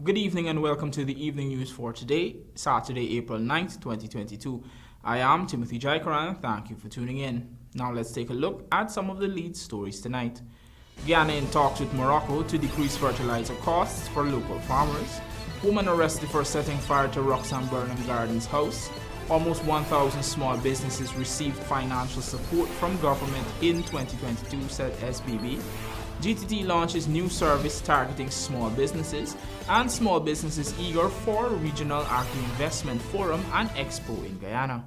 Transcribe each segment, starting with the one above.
Good evening and welcome to the evening news for today, Saturday, April 9th, 2022. I am Timothy Jaikaran. Thank you for tuning in. Now let's take a look at some of the lead stories tonight. Guyana in talks with Morocco to decrease fertilizer costs for local farmers. Woman arrested for setting fire to ROXANNE BURNHAM Gardens house. Almost 1,000 small businesses received financial support from government in 2022, said SBB. GTT launches new service targeting small businesses, and small businesses eager for regional agri-investment forum and Expo in Guyana.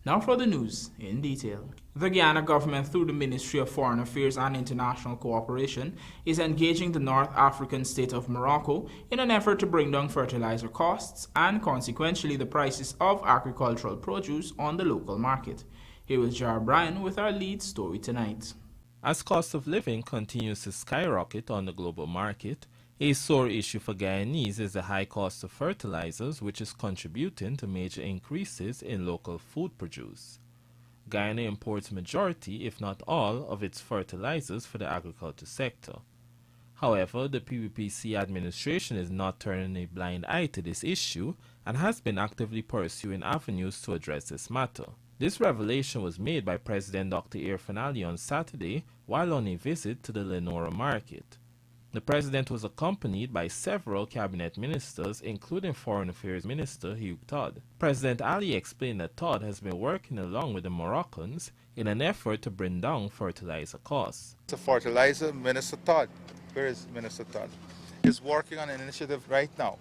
Now for the news in detail. The Guyana government, through the Ministry of Foreign Affairs and International Cooperation, is engaging the North African state of Morocco in an effort to bring down fertilizer costs and consequently the prices of agricultural produce on the local market. Here is Jar Brian with our lead story tonight. As cost of living continues to skyrocket on the global market, a sore issue for Guyanese is the high cost of fertilizers, which is contributing to major increases in local food produce. Guyana imports majority, if not all, of its fertilizers for the agriculture sector. However, the PPPC administration is not turning a blind eye to this issue and has been actively pursuing avenues to address this matter. This revelation was made by President Dr. Irfaan Ali on Saturday while on a visit to the Lenora market. The president was accompanied by several cabinet ministers, including Foreign Affairs Minister Hugh Todd. President Ali explained that Todd has been working along with the Moroccans in an effort to bring down fertilizer costs. The fertilizer Minister Todd, where is Minister Todd? Is working on an initiative right now.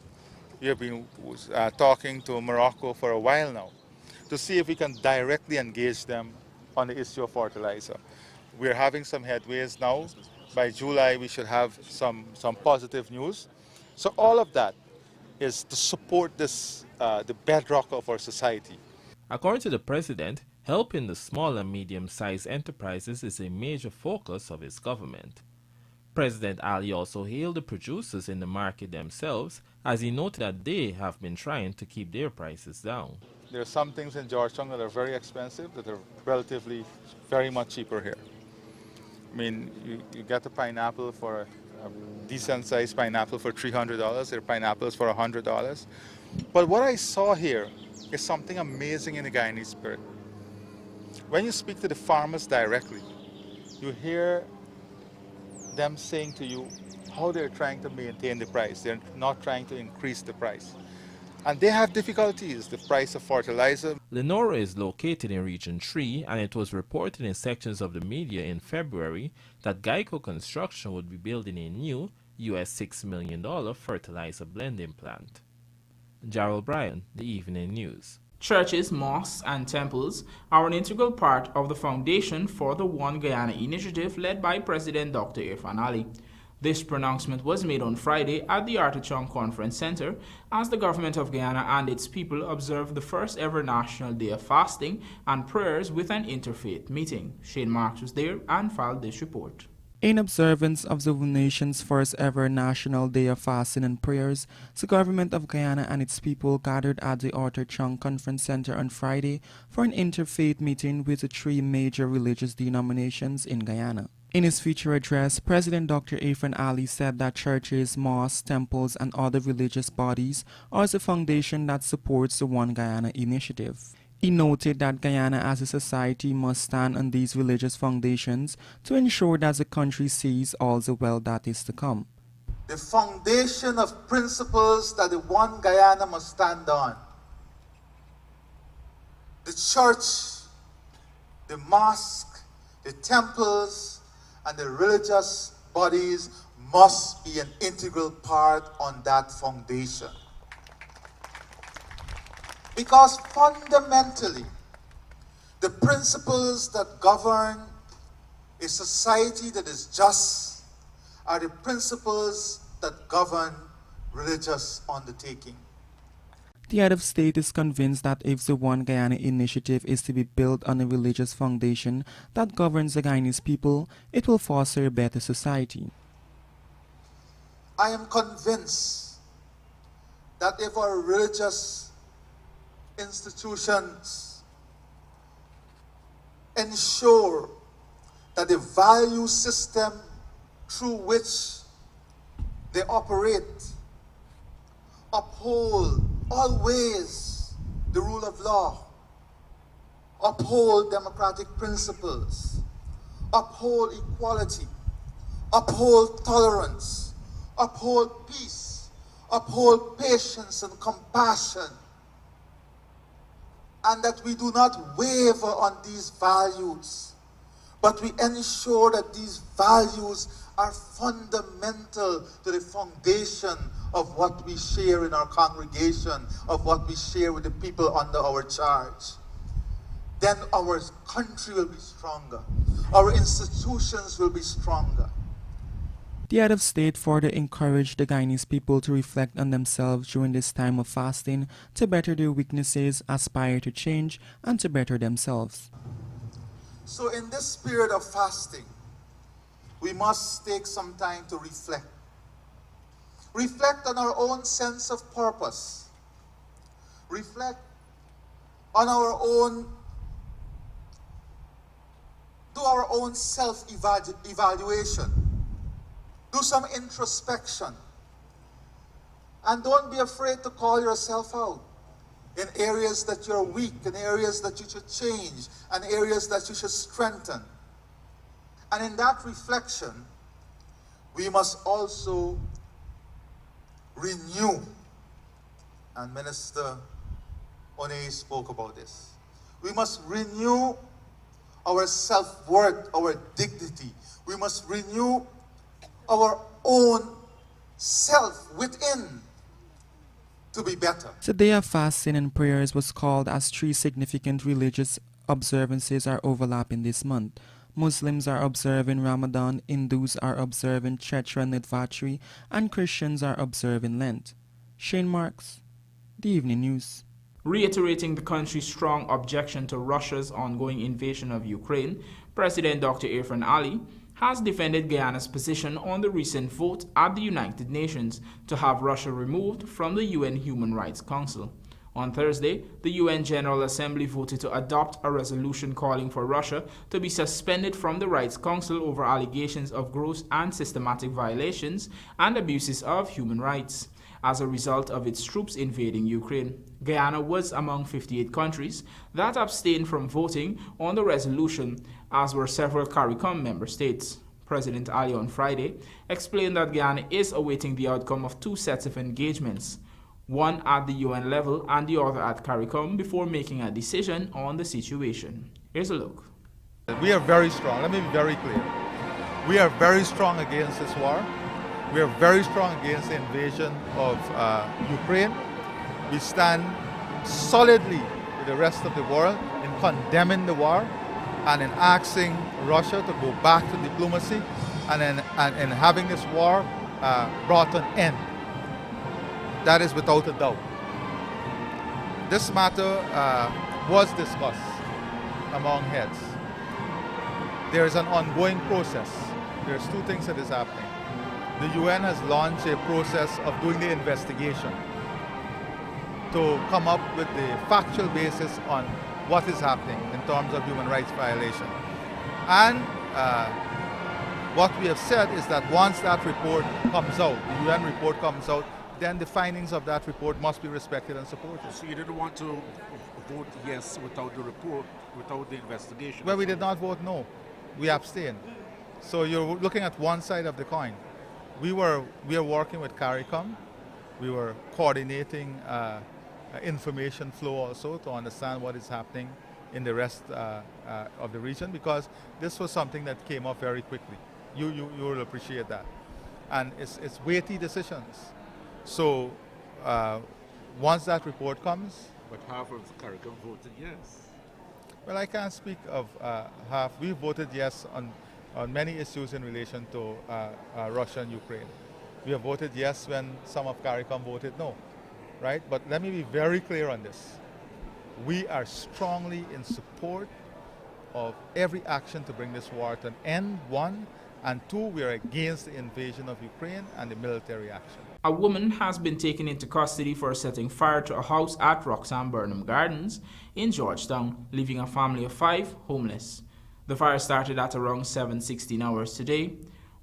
We have been talking to Morocco for a while now, to see if we can directly engage them on the issue of fertilizer. We're having some headways now. By July, we should have some positive news. So all of that is to support this, the bedrock of our society. According to the president, helping the small and medium-sized enterprises is a major focus of his government. President Ali also hailed the producers in the market themselves, as he noted that they have been trying to keep their prices down. There are some things in Georgetown that are very expensive that are relatively very much cheaper here. I mean, you get a pineapple for a decent-sized pineapple for $300. There are pineapples for $100. But what I saw here is something amazing in the Guyanese spirit. When you speak to the farmers directly, you hear them saying to you how they're trying to maintain the price. They're not trying to increase the price. And they have difficulties, the price of fertilizer. Lenora is located in Region 3, and it was reported in sections of the media in February that Geico Construction would be building a new $6 million fertilizer blending plant. Jarrell Bryan, The Evening News. Churches, mosques, and temples are an integral part of the foundation for the One Guyana initiative led by President Dr. Irfaan Ali. This pronouncement was made on Friday at the Arthur Chung Conference Center as the government of Guyana and its people observed the first ever National Day of Fasting and Prayers with an interfaith meeting. Shane Marks was there and filed this report. In observance of the nation's first ever National Day of Fasting and Prayers, the government of Guyana and its people gathered at the Arthur Chung Conference Center on Friday for an interfaith meeting with the three major religious denominations in Guyana. In his feature address, President Dr. Irfaan Ali said that churches, mosques, temples, and other religious bodies are the foundation that supports the One Guyana initiative. He noted that Guyana as a society must stand on these religious foundations to ensure that the country sees all the well that is to come. The foundation of principles that the One Guyana must stand on. The church, the mosque, the temples, and the religious bodies must be an integral part on that foundation. Because fundamentally, the principles that govern a society that is just are the principles that govern religious undertaking. The head of state is convinced that if the One Guyana initiative is to be built on a religious foundation that governs the Guyanese people, it will foster a better society. I am convinced that if our religious institutions ensure that the value system through which they operate uphold always the rule of law, uphold democratic principles, uphold equality, uphold tolerance, uphold peace, uphold patience and compassion, and that we do not waver on these values, but we ensure that these values are fundamental to the foundation of what we share in our congregation, of what we share with the people under our charge. Then our country will be stronger. Our institutions will be stronger. The head of state further encouraged the Guyanese people to reflect on themselves during this time of fasting, to better their weaknesses, aspire to change, and to better themselves. So in this period of fasting, we must take some time to reflect. Reflect on our own sense of purpose. Reflect on our own, do our own self-evaluation. Do some introspection. And don't be afraid to call yourself out in areas that you're weak, in areas that you should change, and areas that you should strengthen. And in that reflection, we must also renew, and Minister Onei spoke about this. We must renew our self-worth, our dignity. We must renew our own self within to be better. The day of fasting and prayers was called as 3 significant religious observances are overlapping this month. Muslims are observing Ramadan, Hindus are observing Chaitra Navratri, and Christians are observing Lent. Shane Marks, The Evening News. Reiterating the country's strong objection to Russia's ongoing invasion of Ukraine, President Dr. Irfan Ali has defended Guyana's position on the recent vote at the United Nations to have Russia removed from the UN Human Rights Council. On Thursday, the UN General Assembly voted to adopt a resolution calling for Russia to be suspended from the Rights Council over allegations of gross and systematic violations and abuses of human rights as a result of its troops invading Ukraine. Guyana was among 58 countries that abstained from voting on the resolution, as were several CARICOM member states. President Ali on Friday explained that Guyana is awaiting the outcome of 2 sets of engagements, one at the UN level and the other at CARICOM, before making a decision on the situation. Here's a look. We are very strong. Let me be very clear. We are very strong against this war. We are very strong against the invasion of Ukraine. We stand solidly with the rest of the world in condemning the war and in asking Russia to go back to diplomacy and in having this war brought to an end. That is without a doubt. This matter was discussed among heads. There is an ongoing process. There's 2 things that is happening. The UN has launched a process of doing the investigation to come up with the factual basis on what is happening in terms of human rights violation. And what we have said is that once that report comes out, the UN report comes out, then the findings of that report must be respected and supported. So you didn't want to vote yes without the report, without the investigation? Well, we did not vote no. We abstained. So you're looking at one side of the coin. We are working with CARICOM. We were coordinating information flow also to understand what is happening in the rest of the region, because this was something that came up very quickly. You will appreciate that. And it's weighty decisions. So once that report comes... But half of CARICOM voted yes. Well, I can't speak of half. We voted yes on many issues in relation to Russia and Ukraine. We have voted yes when some of CARICOM voted no, right? But let me be very clear on this. We are strongly in support of every action to bring this war to an end, 1, and 2, we are against the invasion of Ukraine and the military action. A woman has been taken into custody for setting fire to a house at ROXANNE Burnham Gardens in Georgetown, leaving a family of 5 homeless. The fire started at around 7:16 hours today.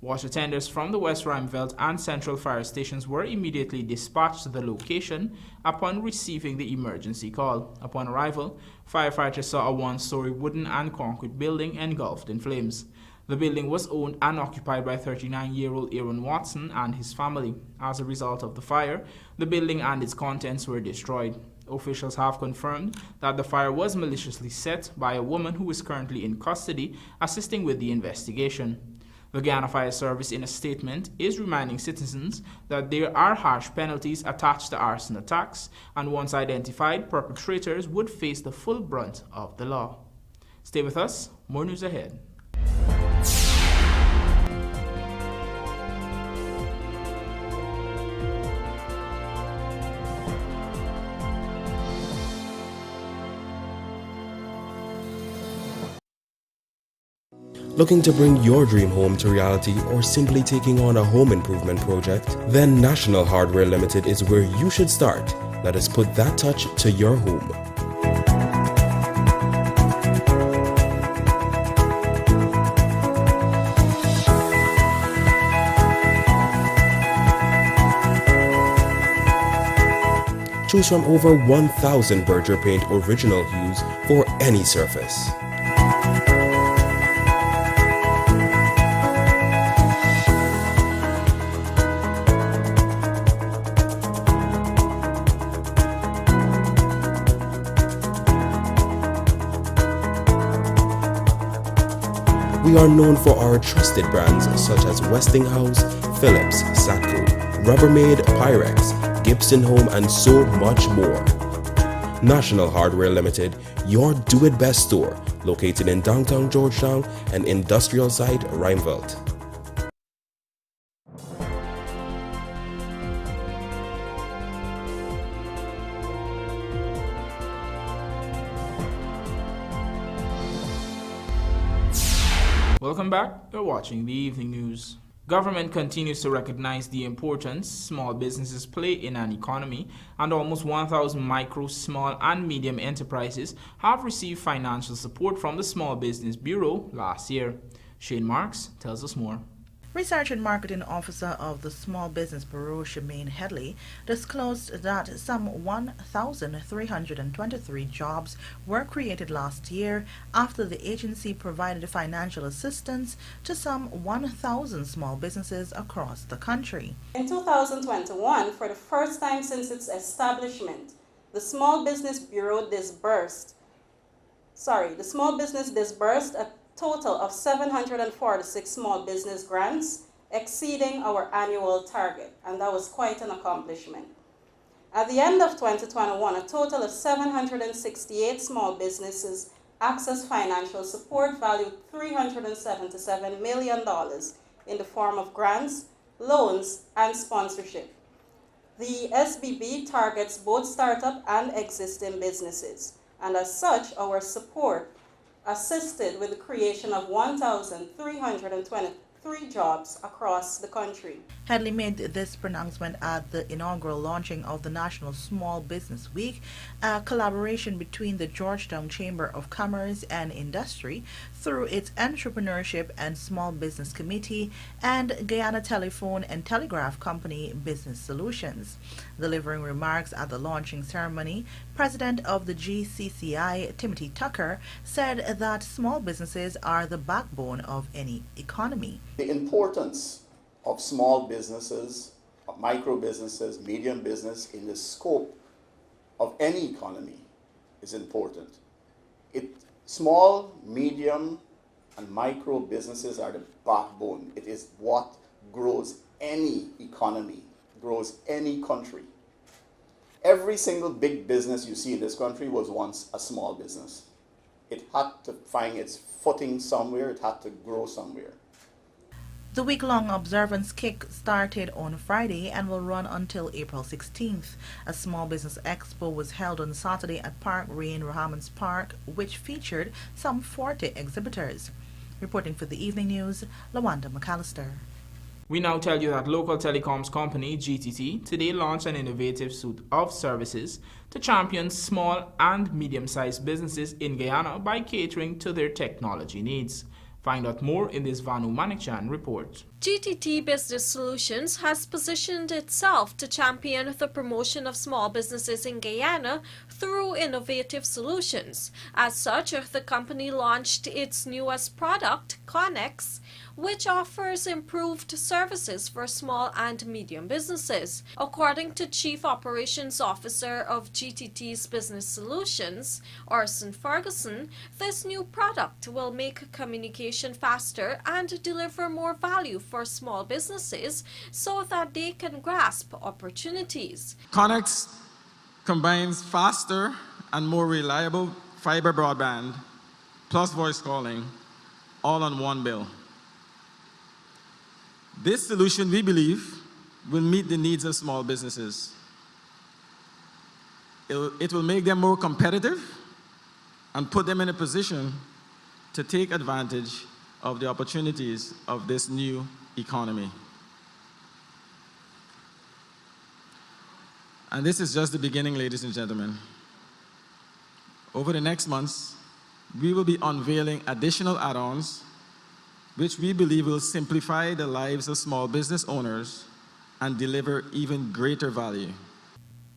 Water tenders from the West Rheinveld and Central fire stations were immediately dispatched to the location upon receiving the emergency call. Upon arrival, firefighters saw a one-story wooden and concrete building engulfed in flames. The building was owned and occupied by 39-year-old Aaron Watson and his family. As a result of the fire, the building and its contents were destroyed. Officials have confirmed that the fire was maliciously set by a woman who is currently in custody, assisting with the investigation. The Guyana Fire Service, in a statement, is reminding citizens that there are harsh penalties attached to arson attacks, and once identified, perpetrators would face the full brunt of the law. Stay with us, more news ahead. Looking to bring your dream home to reality or simply taking on a home improvement project? Then National Hardware Limited is where you should start. Let us put that touch to your home. Choose from over 1,000 Berger Paint original hues for any surface. We are known for our trusted brands such as Westinghouse, Philips, Satco, Rubbermaid, Pyrex, Gibson Home, and so much more. National Hardware Limited, your do-it-best store, located in downtown Georgetown and industrial site Rheinveld. Welcome back. You're watching the evening news. Government continues to recognize the importance small businesses play in an economy, and almost 1,000 micro, small, and medium enterprises have received financial support from the Small Business Bureau last year. Shane Marks tells us more. Research and Marketing Officer of the Small Business Bureau, Shemaine Headley, disclosed that some 1,323 jobs were created last year after the agency provided financial assistance to some 1,000 small businesses across the country. In 2021, for the first time since its establishment, the Small Business disbursed a total of 746 small business grants, exceeding our annual target, and that was quite an accomplishment. At the end of 2021, a total of 768 small businesses accessed financial support valued $377 million in the form of grants, loans, and sponsorship. The SBB targets both startup and existing businesses, and as such, our support assisted with the creation of 1,323 jobs across the country. Headley made this pronouncement at the inaugural launching of the National Small Business Week, a collaboration between the Georgetown Chamber of Commerce and Industry through its Entrepreneurship and Small Business Committee and Guyana Telephone and Telegraph Company Business Solutions. Delivering remarks at the launching ceremony, President of the GCCI, Timothy Tucker, said that small businesses are the backbone of any economy. The importance of small businesses, of micro businesses, medium business in the scope of any economy is important. Small, medium, and micro businesses are the backbone. It is what grows any economy, grows any country. Every single big business you see in this country was once a small business. It had to find its footing somewhere, it had to grow somewhere. The week-long observance kick-started on Friday and will run until April 16th. A small business expo was held on Saturday at Park Rain Rahamans Park, which featured some 40 exhibitors. Reporting for the evening news, Lawanda McAllister. We now tell you that local telecoms company GTT today launched an innovative suite of services to champion small and medium-sized businesses in Guyana by catering to their technology needs. Find out more in this Vanu Manikchan report. GTT Business Solutions has positioned itself to champion the promotion of small businesses in Guyana through innovative solutions. As such, the company launched its newest product, Connex, which offers improved services for small and medium businesses. According to Chief Operations Officer of GTT's Business Solutions, Orson Ferguson, this new product will make communication faster and deliver more value for small businesses so that they can grasp opportunities. Connex combines faster and more reliable fiber broadband plus voice calling all on one bill. This solution, we believe, will meet the needs of small businesses. It will make them more competitive and put them in a position to take advantage of the opportunities of this new economy. And this is just the beginning, ladies and gentlemen. Over the next months, we will be unveiling additional add-ons which we believe will simplify the lives of small business owners and deliver even greater value.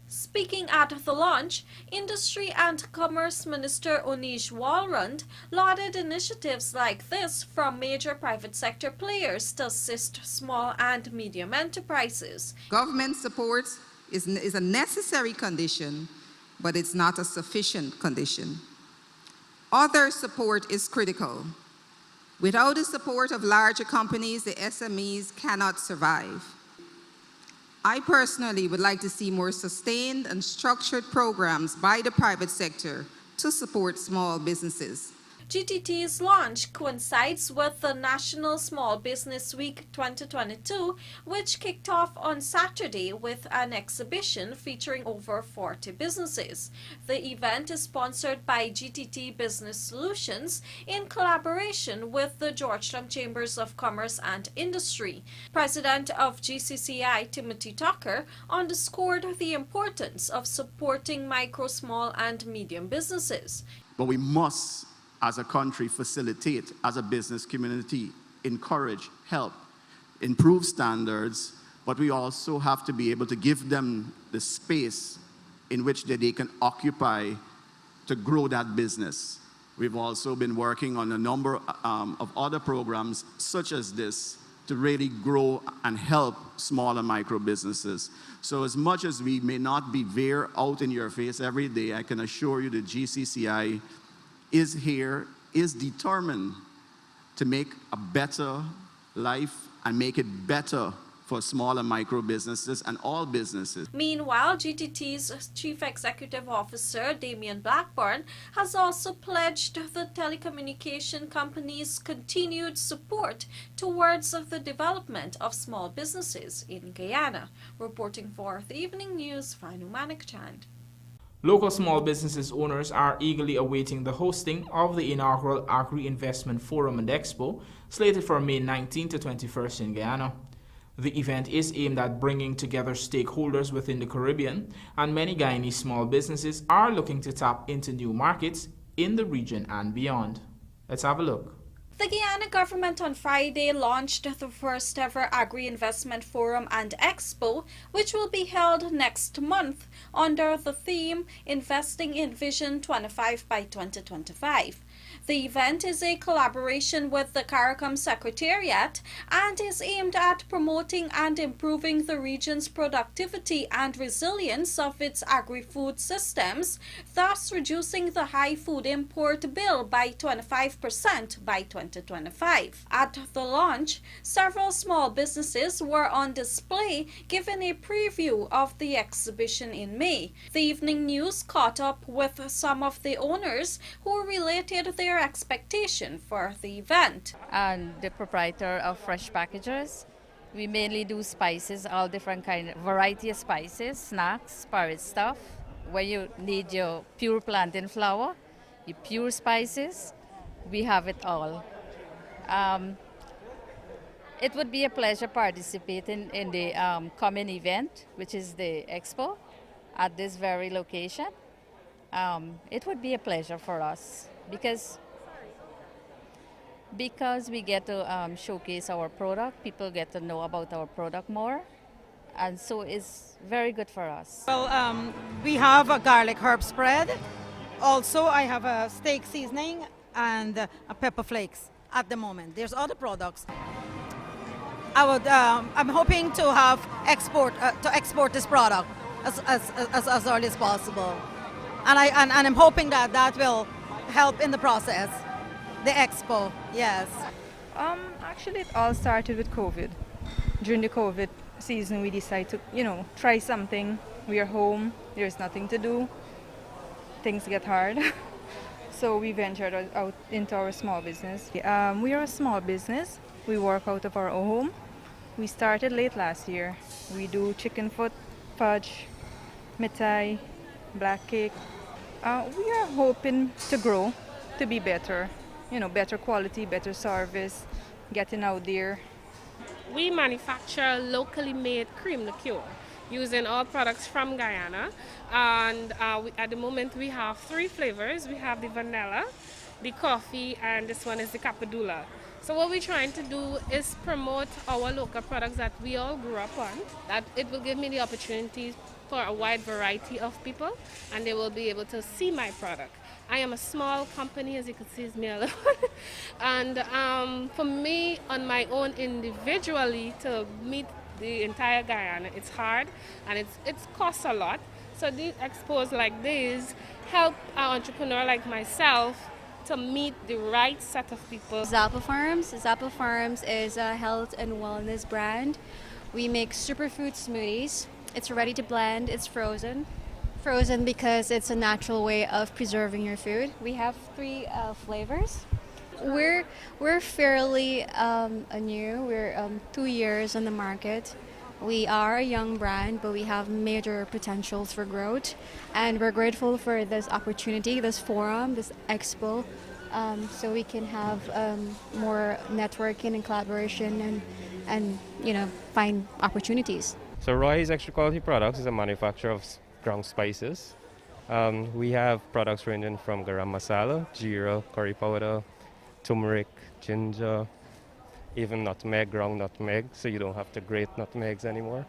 Speaking at the launch, Industry and Commerce Minister Onish Walrand lauded initiatives like this from major private sector players to assist small and medium enterprises. Government support is a necessary condition, but it's not a sufficient condition. Other support is critical. Without the support of larger companies, the SMEs cannot survive. I personally would like to see more sustained and structured programs by the private sector to support small businesses. GTT's launch coincides with the National Small Business Week 2022, which kicked off on Saturday with an exhibition featuring over 40 businesses. The event is sponsored by GTT Business Solutions in collaboration with the Georgetown Chambers of Commerce and Industry. President of GCCI, Timothy Tucker, underscored the importance of supporting micro, small, and medium businesses. But we must, as a country, facilitate, as a business community, encourage, help, improve standards, but we also have to be able to give them the space in which they can occupy to grow that business. We've also been working on a number of other programs such as this to really grow and help small and micro businesses. So as much as we may not be there out in your face every day, I can assure you that GCCI is here, is determined to make a better life and make it better for small and micro businesses and all businesses. Meanwhile, GTT's Chief Executive Officer, Damian Blackburn, has also pledged the telecommunication company's continued support towards the development of small businesses in Guyana. Reporting for the Evening News, Fanu Manikchand. Local small businesses owners are eagerly awaiting the hosting of the inaugural Agri-Investment Forum and Expo, slated for May 19 to 21st in Guyana. The event is aimed at bringing together stakeholders within the Caribbean, and many Guyanese small businesses are looking to tap into new markets in the region and beyond. Let's have a look. The Guyana government on Friday launched the first ever Agri-Investment Forum and Expo, which will be held next month under the theme Investing in Vision 25 by 2025. The event is a collaboration with the CARICOM Secretariat and is aimed at promoting and improving the region's productivity and resilience of its agri-food systems, thus reducing the high food import bill by 25% by 2025. At the launch, several small businesses were on display, giving a preview of the exhibition in May. The Evening News caught up with some of the owners who related their expectation for the event. And the proprietor of Fresh Packagers. We mainly do spices, all different kind of variety of spices, snacks, porridge stuff. Where you need your pure plantain flour, your pure spices, we have it all. It would be a pleasure participating in the coming event, which is the Expo, at this very location. It would be a pleasure for us because Because we get to showcase our product, people get to know about our product more, and so it's very good for us. Well, we have a garlic herb spread. Also, I have a steak seasoning and a pepper flakes at the moment. There's other products. I'm hoping to have export this product as early as possible, and I'm hoping that will help in the process. The Expo, yes. Actually, it all started with COVID. During the COVID season, we decided to, try something. We are home. There's nothing to do. Things get hard. So we ventured out into our small business. We are a small business. We work out of our own home. We started late last year. We do chicken foot, fudge, mithai, black cake. We are hoping to grow, to be better. Better quality, better service, getting out there. We manufacture locally made cream liqueur using all products from Guyana. And at the moment we have 3 flavors. We have the vanilla, the coffee, and this one is the capadula. So what we're trying to do is promote our local products that we all grew up on. That it will give me the opportunity for a wide variety of people, and they will be able to see my product. I am a small company, as you can see, it's me alone. And for me, on my own individually, to meet the entire Guyana, it's hard and it costs a lot. So these expos like these help an entrepreneur like myself to meet the right set of people. Zappa Farms is a health and wellness brand. We make superfood smoothies. It's ready to blend, it's frozen. Frozen because it's a natural way of preserving your food. We have 3 flavors. We're fairly new. We're 2 years on the market. We are a young brand, but we have major potentials for growth, and we're grateful for this opportunity, this forum, this expo, so we can have more networking and collaboration and find opportunities. So Roy's Extra Quality Products is a manufacturer of ground spices. We have products ranging from garam masala, jeera, curry powder, turmeric, ginger, even nutmeg, ground nutmeg, so you don't have to grate nutmegs anymore.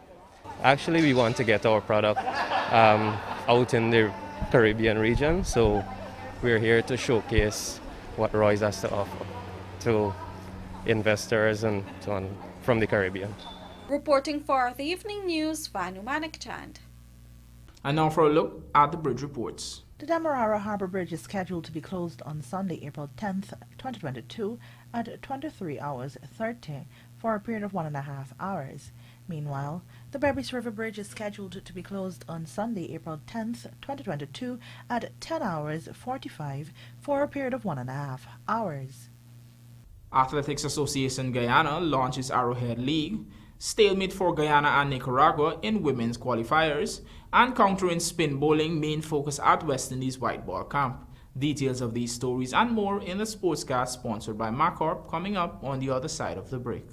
Actually, we want to get our product out in the Caribbean region, so we're here to showcase what Roy's has to offer to investors and so on from the Caribbean. Reporting for the evening news, Vanu Manikchand. And now for a look at the bridge reports. The Demerara Harbour Bridge is scheduled to be closed on Sunday, April 10th, 2022 at 23 hours 30 for a period of 1.5 hours. Meanwhile, the Berbice River Bridge is scheduled to be closed on Sunday, April 10th, 2022 at 10 hours 45 for a period of 1.5 hours. Athletics Association Guyana launches Arrowhead League, stalemate for Guyana and Nicaragua in women's qualifiers, and countering spin bowling main focus at West Indies white ball camp. Details of these stories and more in the Sportscast sponsored by Macorp coming up on the other side of the break.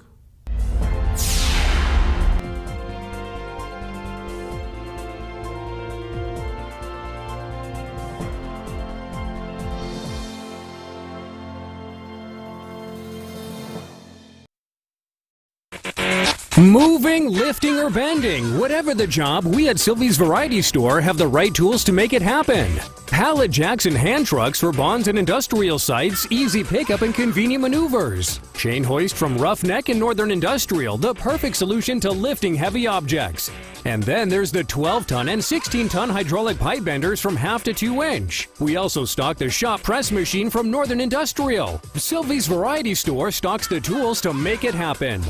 Moving, lifting, or bending, whatever the job, we at Sylvie's Variety Store have the right tools to make it happen. Pallet jacks and hand trucks for bonds and industrial sites, easy pickup and convenient maneuvers. Chain hoist from Roughneck and Northern Industrial, the perfect solution to lifting heavy objects. And then there's the 12-ton and 16-ton hydraulic pipe benders from 1/2 to 2 inch. We also stock the shop press machine from Northern Industrial. Sylvie's Variety Store stocks the tools to make it happen.